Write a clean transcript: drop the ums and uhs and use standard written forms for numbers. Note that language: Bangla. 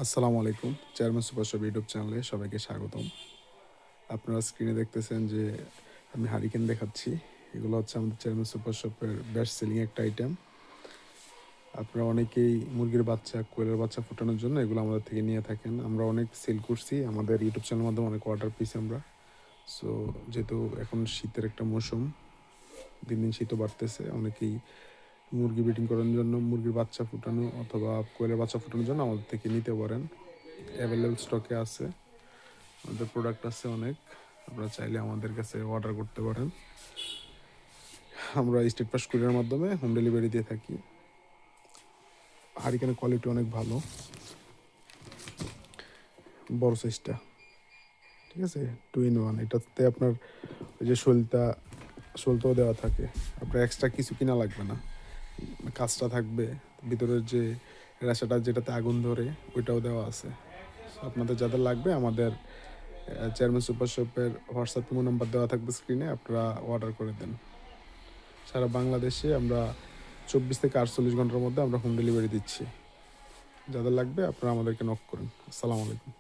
আসসালামু আলাইকুম। চেয়ারম্যান সুপার শপ ইউটিউব চ্যানেলে সবাইকে স্বাগতম। আপনারা স্ক্রিনে দেখতেছেন যে আমি হারিকেন দেখাচ্ছি। এগুলো হচ্ছে আমাদের চেয়ারম্যান সুপার শপের বেস্ট সেলিং একটা আইটেম। আপনারা অনেকেই মুরগির বাচ্চা, কোয়েলের বাচ্চা ফোটানোর জন্য এগুলো আমাদের থেকে নিয়ে থাকেন। আমরা অনেক সেল করছি। আমাদের ইউটিউব চ্যানেলের মাধ্যমে অনেক অর্ডার পেয়েছি আমরা। সো যেহেতু এখন শীতের একটা মৌসুম, দিন দিন শীতও বাড়তেছে। অনেকেই মুরগি ব্রিডিং করার জন্য মুরগির বাচ্চা ফুটানো অথবা কোয়েলের বাচ্চা ফুটানোর জন্য আমাদের থেকে নিতে পারেন। অ্যাভেলেবল স্টকে আছে। আমাদের প্রোডাক্ট আছে অনেক। আপনারা চাইলে আমাদের কাছে অর্ডার করতে পারেন। আমরা স্টেট ফাস্ট কুরিয়ারের মাধ্যমে হোম ডেলিভারি দিয়ে থাকি। হারিকেনের কোয়ালিটি অনেক ভালো, বড় সাইজটা। ঠিক আছে, 2 in 1। এটাতে আপনার ওই যে সলতাও দেওয়া থাকে। আপনার এক্সট্রা কিছু কিনা লাগবে না। কাজটা থাকবে, ভিতরের যে রেশাটা যেটাতে আগুন ধরে ওইটাও দেওয়া আছে। আপনাদের যাদের লাগবে আমাদের চেয়ারম্যান সুপার শপের হোয়াটসঅ্যাপ ইমো নাম্বার দেওয়া থাকবে স্ক্রিনে, আপনারা অর্ডার করে দেন। সারা বাংলাদেশে আমরা 24 থেকে 48 ঘন্টার মধ্যে আমরা হোম ডেলিভারি দিচ্ছি। যাদের লাগবে আপনারা আমাদেরকে নক করুন। আসসালামু আলাইকুম।